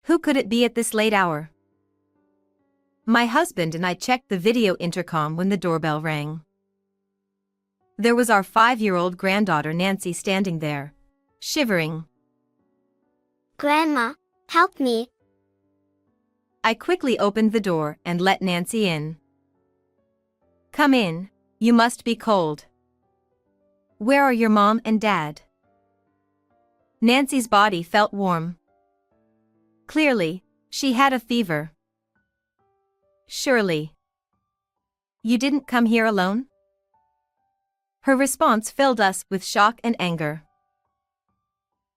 Who could it be at this late hour? My husband and I checked the video intercom when the doorbell rang. There was our 5-year-old granddaughter Nancy standing there, shivering. Grandma, help me. I quickly opened the door and let Nancy in. Come in, you must be cold. Where are your mom and dad? Nancy's body felt warm. Clearly, she had a fever. Surely. You didn't come here alone? Her response filled us with shock and anger.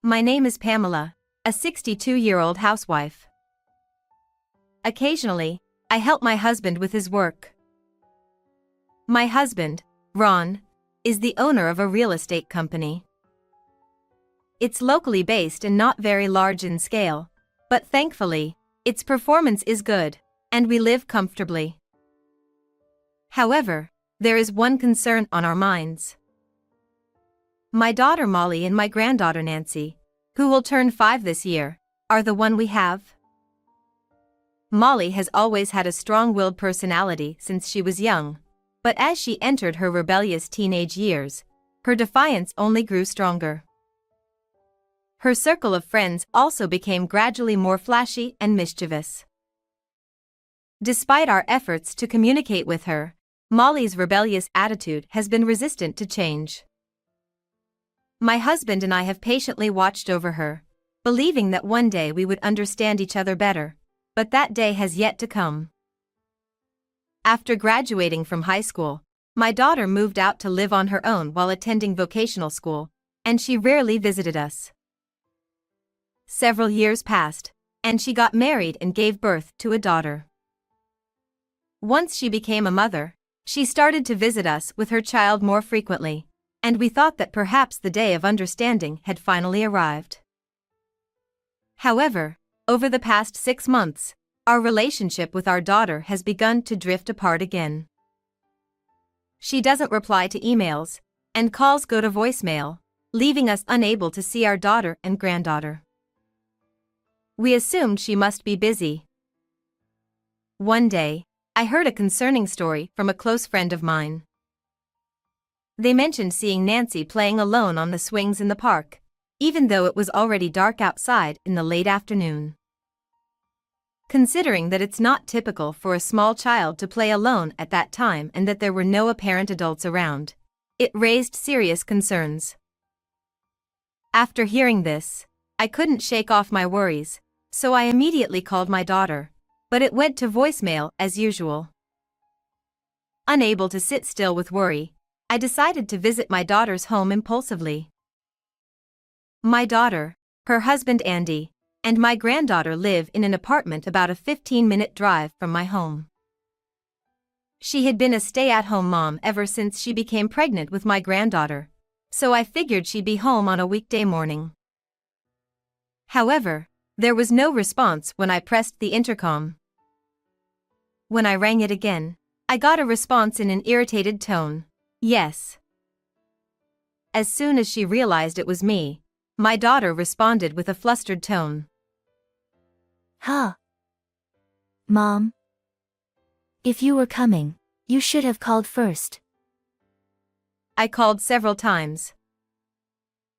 My name is Pamela, a 62-year-old housewife. Occasionally, I help my husband with his work. My husband, Ron, is the owner of a real estate company. It's locally based and not very large in scale, but thankfully, its performance is good, and we live comfortably. However, there is one concern on our minds. My daughter Molly and my granddaughter Nancy, who will turn 5 this year, are the one we have. Molly has always had a strong-willed personality since she was young, but as she entered her rebellious teenage years, her defiance only grew stronger. Her circle of friends also became gradually more flashy and mischievous. Despite our efforts to communicate with her, Molly's rebellious attitude has been resistant to change. My husband and I have patiently watched over her, believing that one day we would understand each other better, but that day has yet to come. After graduating from high school, my daughter moved out to live on her own while attending vocational school, and she rarely visited us. Several years passed, and she got married and gave birth to a daughter. Once she became a mother, she started to visit us with her child more frequently, and we thought that perhaps the day of understanding had finally arrived. However, over the past 6 months, our relationship with our daughter has begun to drift apart again. She doesn't reply to emails, and calls go to voicemail, leaving us unable to see our daughter and granddaughter. We assumed she must be busy. One day, I heard a concerning story from a close friend of mine. They mentioned seeing Nancy playing alone on the swings in the park, even though it was already dark outside in the late afternoon. Considering that it's not typical for a small child to play alone at that time and that there were no apparent adults around, it raised serious concerns. After hearing this, I couldn't shake off my worries, so I immediately called my daughter, but it went to voicemail as usual. Unable to sit still with worry, I decided to visit my daughter's home impulsively. My daughter, her husband Andy, and my granddaughter live in an apartment about a 15-minute drive from my home. She had been a stay-at-home mom ever since she became pregnant with my granddaughter, so I figured she'd be home on a weekday morning. However, there was no response when I pressed the intercom. When I rang it again, I got a response in an irritated tone, "Yes." As soon as she realized it was me, my daughter responded with a flustered tone. Huh. Mom? If you were coming, you should have called first. I called several times.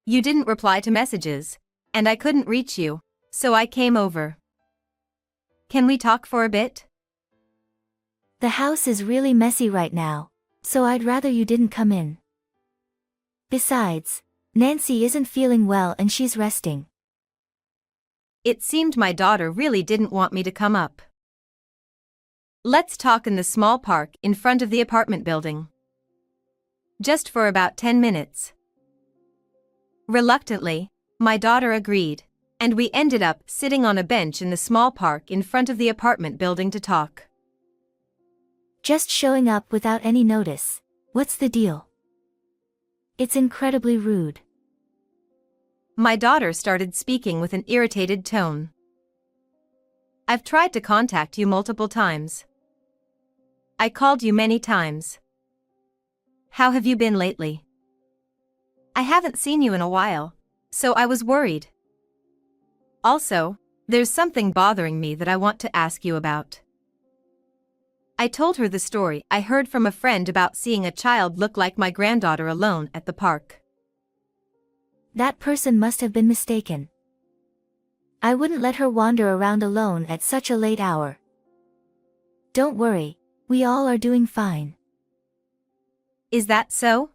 You didn't reply to messages, and I couldn't reach you, so I came over. Can we talk for a bit? The house is really messy right now, so I'd rather you didn't come in. Besides, Nancy isn't feeling well and she's resting. It seemed my daughter really didn't want me to come up. Let's talk in the small park in front of the apartment building. Just for about 10 minutes. Reluctantly, my daughter agreed, and we ended up sitting on a bench in the small park in front of the apartment building to talk. Just showing up without any notice. What's the deal? It's incredibly rude. My daughter started speaking with an irritated tone. I've tried to contact you multiple times. I called you many times. How have you been lately? I haven't seen you in a while, so I was worried. Also, There's something bothering me that I want to ask you about. I told her the story I heard from a friend about seeing a child look like my granddaughter alone at the park. That person must have been mistaken. I wouldn't let her wander around alone at such a late hour. Don't worry, we all are doing fine. Is that so?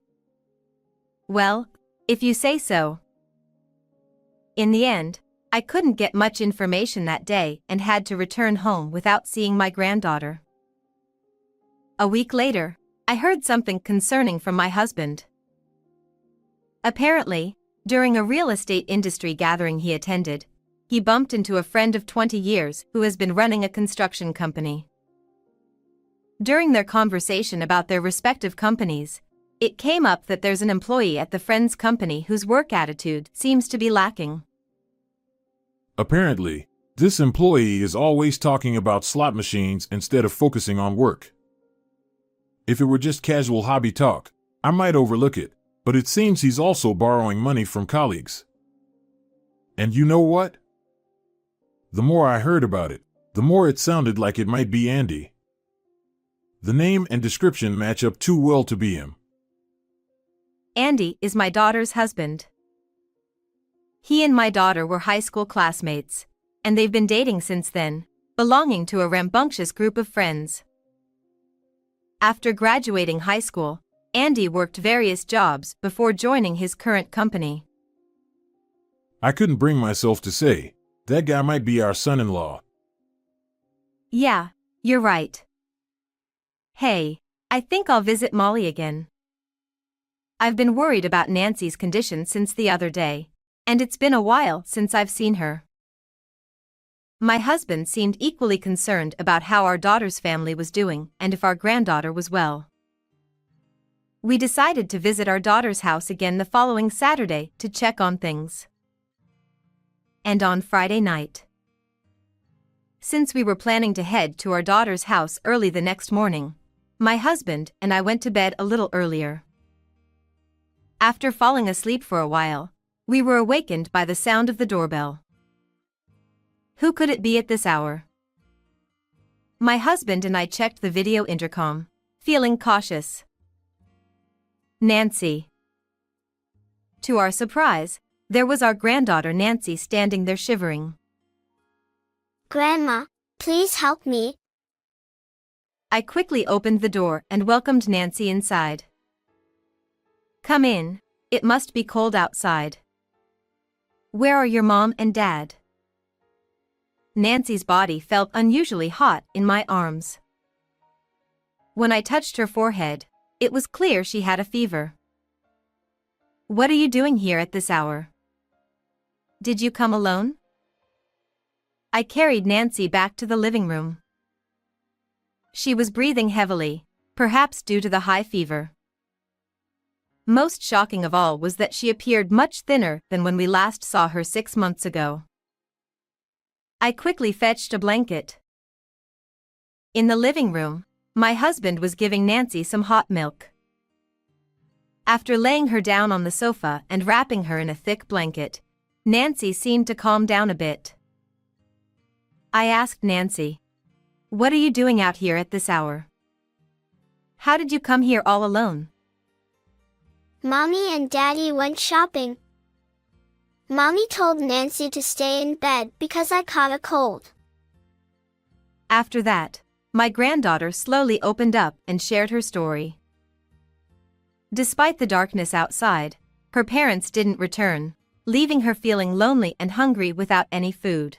Well, if you say so. In the end, I couldn't get much information that day and had to return home without seeing my granddaughter. A week later, I heard something concerning from my husband. Apparently, during a real estate industry gathering he attended, he bumped into a friend of 20 years who has been running a construction company. During their conversation about their respective companies, it came up that there's an employee at the friend's company whose work attitude seems to be lacking. Apparently, this employee is always talking about slot machines instead of focusing on work. If it were just casual hobby talk, I might overlook it, but it seems he's also borrowing money from colleagues. And you know what? The more I heard about it, the more it sounded like it might be Andy. The name and description match up too well to be him. Andy is my daughter's husband. He and my daughter were high school classmates, and they've been dating since then, belonging to a rambunctious group of friends. After graduating high school, Andy worked various jobs before joining his current company. I couldn't bring myself to say, that guy might be our son-in-law. Yeah, you're right. Hey, I think I'll visit Molly again. I've been worried about Nancy's condition since the other day, and it's been a while since I've seen her. My husband seemed equally concerned about how our daughter's family was doing and if our granddaughter was well. We decided to visit our daughter's house again the following Saturday to check on things. And on Friday night. Since we were planning to head to our daughter's house early the next morning, my husband and I went to bed a little earlier. After falling asleep for a while, we were awakened by the sound of the doorbell. Who could it be at this hour? My husband and I checked the video intercom, feeling cautious. Nancy. To our surprise, there was our granddaughter Nancy standing there shivering. Grandma, please help me. I quickly opened the door and welcomed Nancy inside. Come in, it must be cold outside. Where are your mom and dad? Nancy's body felt unusually hot in my arms. When I touched her forehead, it was clear she had a fever. What are you doing here at this hour? Did you come alone? I carried Nancy back to the living room. She was breathing heavily, perhaps due to the high fever. Most shocking of all was that she appeared much thinner than when we last saw her 6 months ago. I quickly fetched a blanket. In the living room, my husband was giving Nancy some hot milk. After laying her down on the sofa and wrapping her in a thick blanket, Nancy seemed to calm down a bit. I asked Nancy, "What are you doing out here at this hour? How did you come here all alone?" Mommy and Daddy went shopping. Mommy told Nancy to stay in bed because I caught a cold. After that, my granddaughter slowly opened up and shared her story. Despite the darkness outside, her parents didn't return, leaving her feeling lonely and hungry without any food.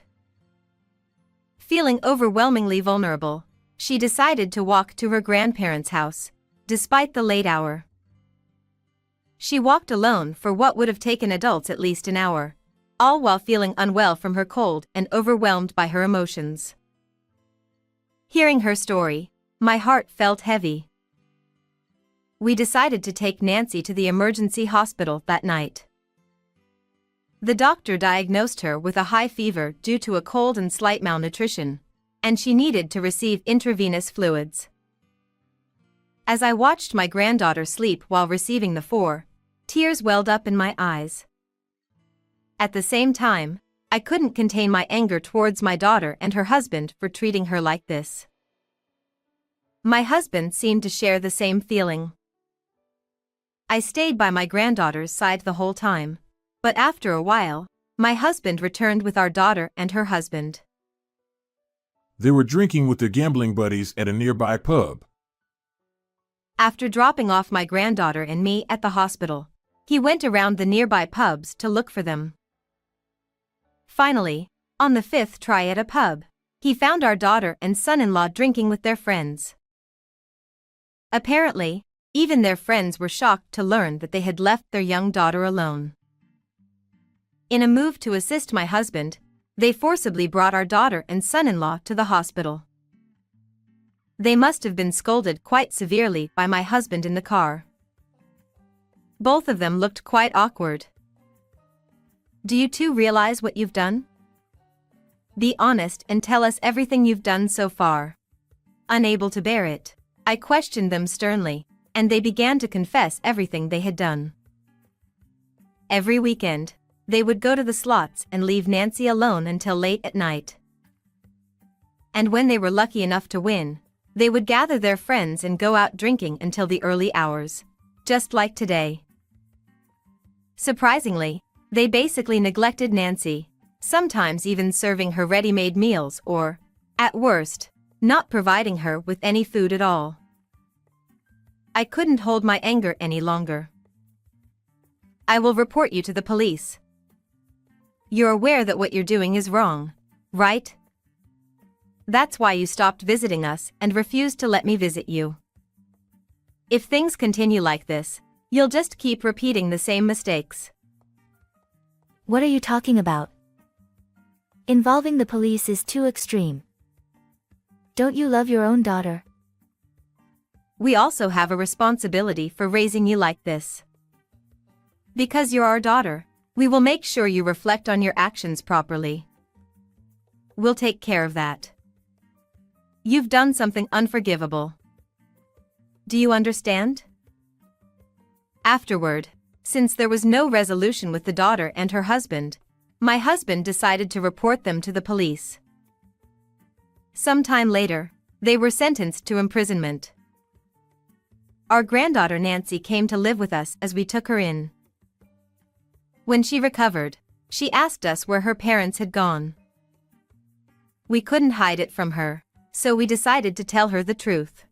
Feeling overwhelmingly vulnerable, she decided to walk to her grandparents' house, despite the late hour. She walked alone for what would have taken adults at least an hour, all while feeling unwell from her cold and overwhelmed by her emotions. Hearing her story, my heart felt heavy. We decided to take Nancy to the emergency hospital that night. The doctor diagnosed her with a high fever due to a cold and slight malnutrition, and she needed to receive intravenous fluids. As I watched my granddaughter sleep while receiving the tears welled up in my eyes. At the same time, I couldn't contain my anger towards my daughter and her husband for treating her like this. My husband seemed to share the same feeling. I stayed by my granddaughter's side the whole time, but after a while, my husband returned with our daughter and her husband. They were drinking with their gambling buddies at a nearby pub. After dropping off my granddaughter and me at the hospital, he went around the nearby pubs to look for them. Finally, on the 5th try at a pub, he found our daughter and son-in-law drinking with their friends. Apparently, even their friends were shocked to learn that they had left their young daughter alone. In a move to assist my husband, they forcibly brought our daughter and son-in-law to the hospital. They must have been scolded quite severely by my husband in the car. Both of them looked quite awkward. Do you two realize what you've done? Be honest and tell us everything you've done so far. Unable to bear it, I questioned them sternly, and they began to confess everything they had done. Every weekend, they would go to the slots and leave Nancy alone until late at night. And when they were lucky enough to win, they would gather their friends and go out drinking until the early hours, just like today. Surprisingly, they basically neglected Nancy, sometimes even serving her ready-made meals or, at worst, not providing her with any food at all. I couldn't hold my anger any longer. I will report you to the police. You're aware that what you're doing is wrong, right? That's why you stopped visiting us and refused to let me visit you. If things continue like this, you'll just keep repeating the same mistakes. What are you talking about? Involving the police is too extreme. Don't you love your own daughter? We also have a responsibility for raising you like this. Because you're our daughter, we will make sure you reflect on your actions properly. We'll take care of that. You've done something unforgivable. Do you understand? Afterward, since there was no resolution with the daughter and her husband, my husband decided to report them to the police. Sometime later, they were sentenced to imprisonment. Our granddaughter Nancy came to live with us as we took her in. When she recovered, she asked us where her parents had gone. We couldn't hide it from her, so we decided to tell her the truth.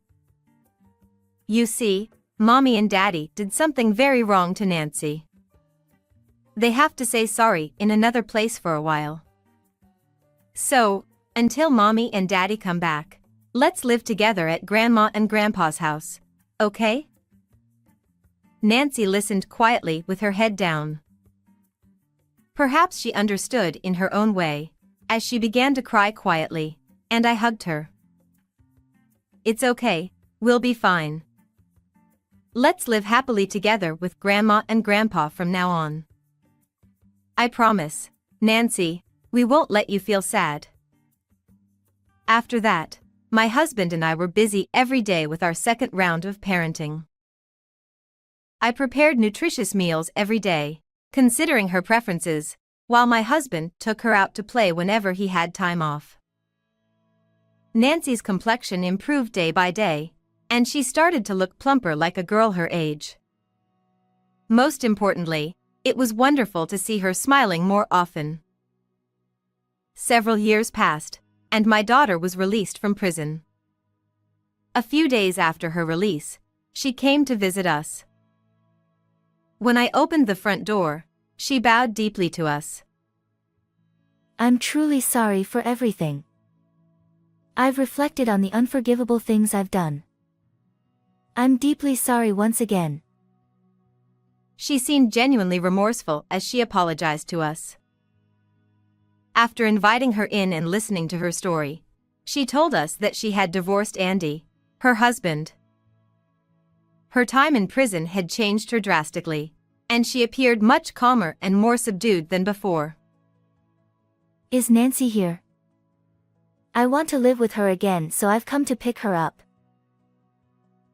You see, Mommy and Daddy did something very wrong to Nancy. They have to say sorry in another place for a while. So, until Mommy and Daddy come back, let's live together at Grandma and Grandpa's house, okay? Nancy listened quietly with her head down. Perhaps she understood in her own way, as she began to cry quietly, and I hugged her. It's okay, we'll be fine. Let's live happily together with Grandma and Grandpa from now on. I promise, Nancy, we won't let you feel sad. After that, my husband and I were busy every day with our second round of parenting. I prepared nutritious meals every day, considering her preferences, while my husband took her out to play whenever he had time off. Nancy's complexion improved day by day, and she started to look plumper like a girl her age. Most importantly, it was wonderful to see her smiling more often. Several years passed, and my daughter was released from prison. A few days after her release, she came to visit us. When I opened the front door, she bowed deeply to us. I'm truly sorry for everything. I've reflected on the unforgivable things I've done. I'm deeply sorry once again. She seemed genuinely remorseful as she apologized to us. After inviting her in and listening to her story, she told us that she had divorced Andy, her husband. Her time in prison had changed her drastically, and she appeared much calmer and more subdued than before. Is Nancy here? I want to live with her again, so I've come to pick her up.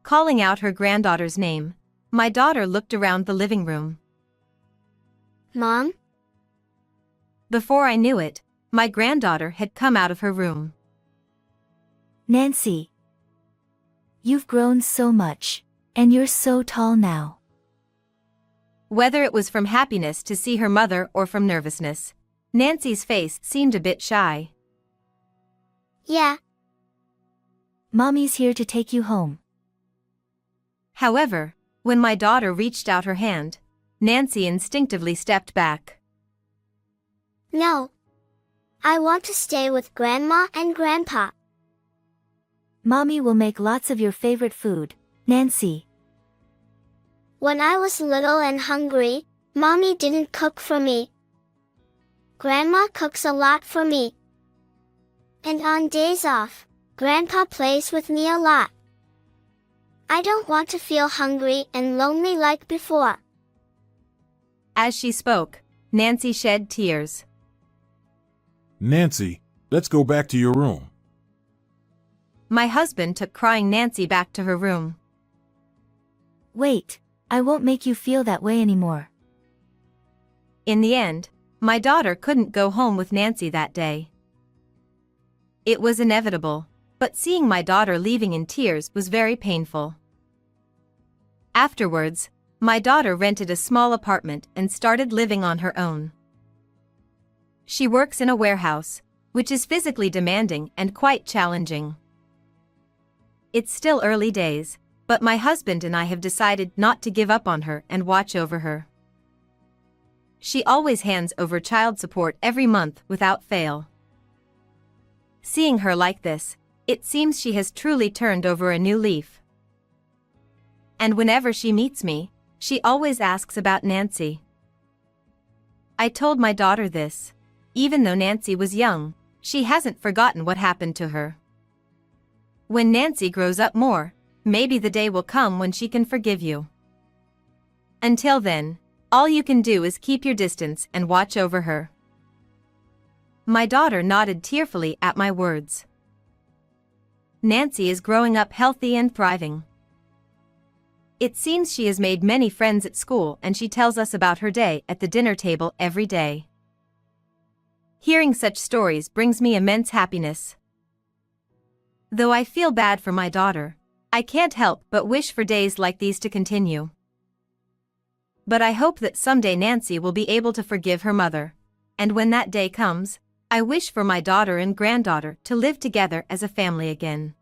Calling out her granddaughter's name, my daughter looked around the living room. Mom? Before I knew it, my granddaughter had come out of her room. Nancy. You've grown so much. And you're so tall now. Whether it was from happiness to see her mother or from nervousness, Nancy's face seemed a bit shy. Yeah. Mommy's here to take you home. However, when my daughter reached out her hand, Nancy instinctively stepped back. No. I want to stay with Grandma and Grandpa. Mommy will make lots of your favorite food, Nancy. When I was little and hungry, Mommy didn't cook for me. Grandma cooks a lot for me. And on days off, Grandpa plays with me a lot. I don't want to feel hungry and lonely like before. As she spoke, Nancy shed tears. Nancy, let's go back to your room. My husband took crying Nancy back to her room. Wait, I won't make you feel that way anymore. In the end, my daughter couldn't go home with Nancy that day. It was inevitable, but seeing my daughter leaving in tears was very painful. Afterwards, my daughter rented a small apartment and started living on her own. She works in a warehouse, which is physically demanding and quite challenging. It's still early days, but my husband and I have decided not to give up on her and watch over her. She always hands over child support every month without fail. Seeing her like this, it seems she has truly turned over a new leaf. And whenever she meets me, she always asks about Nancy. I told my daughter this. Even though Nancy was young, she hasn't forgotten what happened to her. When Nancy grows up more, maybe the day will come when she can forgive you. Until then, all you can do is keep your distance and watch over her. My daughter nodded tearfully at my words. Nancy is growing up healthy and thriving. It seems she has made many friends at school and she tells us about her day at the dinner table every day. Hearing such stories brings me immense happiness. Though I feel bad for my daughter, I can't help but wish for days like these to continue. But I hope that someday Nancy will be able to forgive her mother, and when that day comes, I wish for my daughter and granddaughter to live together as a family again.